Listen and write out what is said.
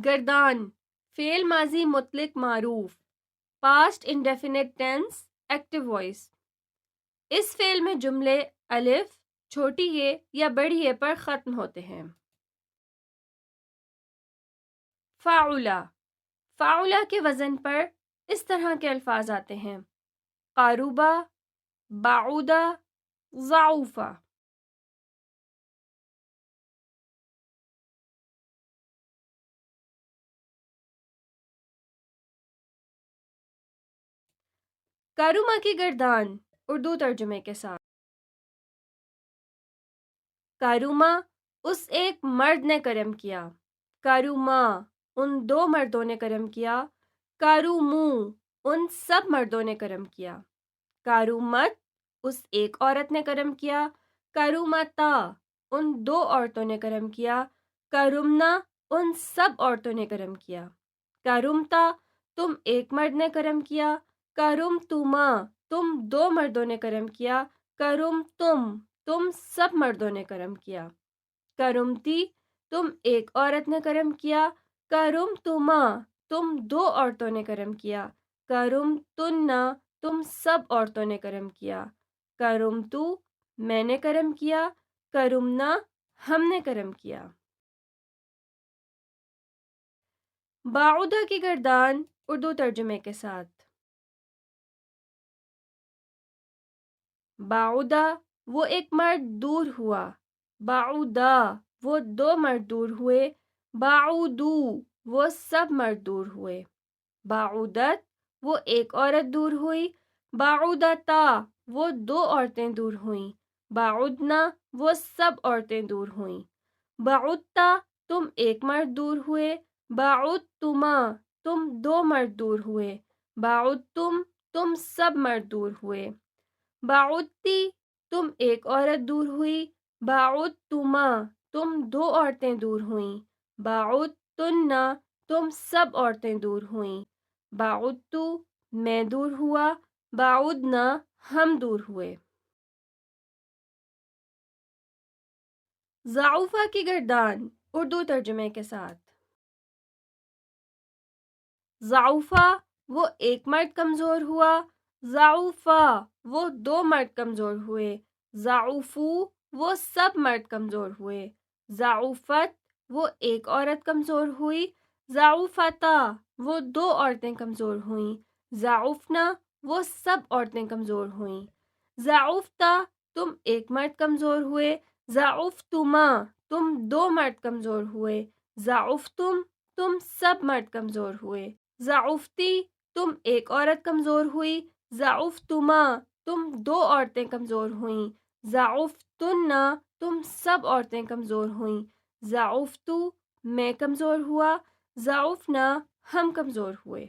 گردان فعل ماضی مطلق معروف، past indefinite tense active voice. اس فعل میں جملے الف، چھوٹی اے یا بڑی اے پر ختم ہوتے ہیں۔ فعلا، فعلا کے وزن پر اس طرح کے الفاظ آتے ہیں: قاربا، بعودا، ضعوفا۔ کاروما کی گردان اردو ترجمے کے ساتھ۔ کاروما اس ایک مرد نے کرم کیا، کاروما ان دو مردوں نے کرم کیا، کارومو ان سب مردوں نے کرم کیا، کارومت اس ایک عورت نے کرم کیا، کارومتا ان دو عورتوں نے کرم کیا، کارومنا ان سب عورتوں نے کرم کیا، کارومتا تم ایک مرد نے کرم کیا، کارومتما تم دو مردوں نے کرم کیا، کارومتم تم سب مردوں نے کرم کیا، کارومتی تم ایک عورت نے کرم کیا، کارومتما تم دو عورتوں نے کرم کیا، کارومتنا تم سب عورتوں نے کرم کیا، کارومتو میں نے کرم کیا، کارومنا ہم نے کرم کیا۔ بعودا کی گردان اردو ترجمے کے ساتھ۔ بعودا وہ ایک مرد دور ہوا، بعودا وہ دو مرد دور ہوئے، بعودو وہ سب مرد دور ہوئے، بعودت وہ ایک عورت دور ہوئی، بعودتا وہ دو عورتیں دور ہوئیں، بعودنا وہ سب عورتیں دور ہوئیں، بعودتا تم ایک مرد دور ہوئے، بعودتما تم دو مرد دور ہوئے، بعودتم تم سب مرد دور ہوئے، بعودتی تم ایک عورت دور ہوئی، بعودتما تم دو عورتیں دور ہوئیں، بعودتنا تم سب عورتیں دور ہوئیں، بعودتو میں دور ہوا، بعودنا ہم دور ہوئے۔ ضعوفا کی گردان اردو ترجمے کے ساتھ۔ ضعوفا وہ ایک مرد کمزور ہوا، ضعوفا وہ دو مرد کمزور ہوئے، ضعوفو وہ سب مرد کمزور ہوئے، ضعوفت وہ ایک عورت کمزور ہوئی، ضعوفتا وہ دو عورتیں کمزور ہوئیں، ضعوفنا وہ سب عورتیں کمزور ہوئیں، ضعوفتا تم ایک مرد کمزور ہوئے، ضعوفتما تم دو مرد کمزور ہوئے، ضعوفتم تم سب مرد کمزور ہوئے، ضعوفتی تم ایک عورت کمزور ہوئی، ضعوفتما تم دو عورتیں کمزور ہوئیں، ضعوفتنا تم سب عورتیں کمزور ہوئیں، ضعوفتو میں کمزور ہوا، ضعوفنا ہم کمزور ہوئے۔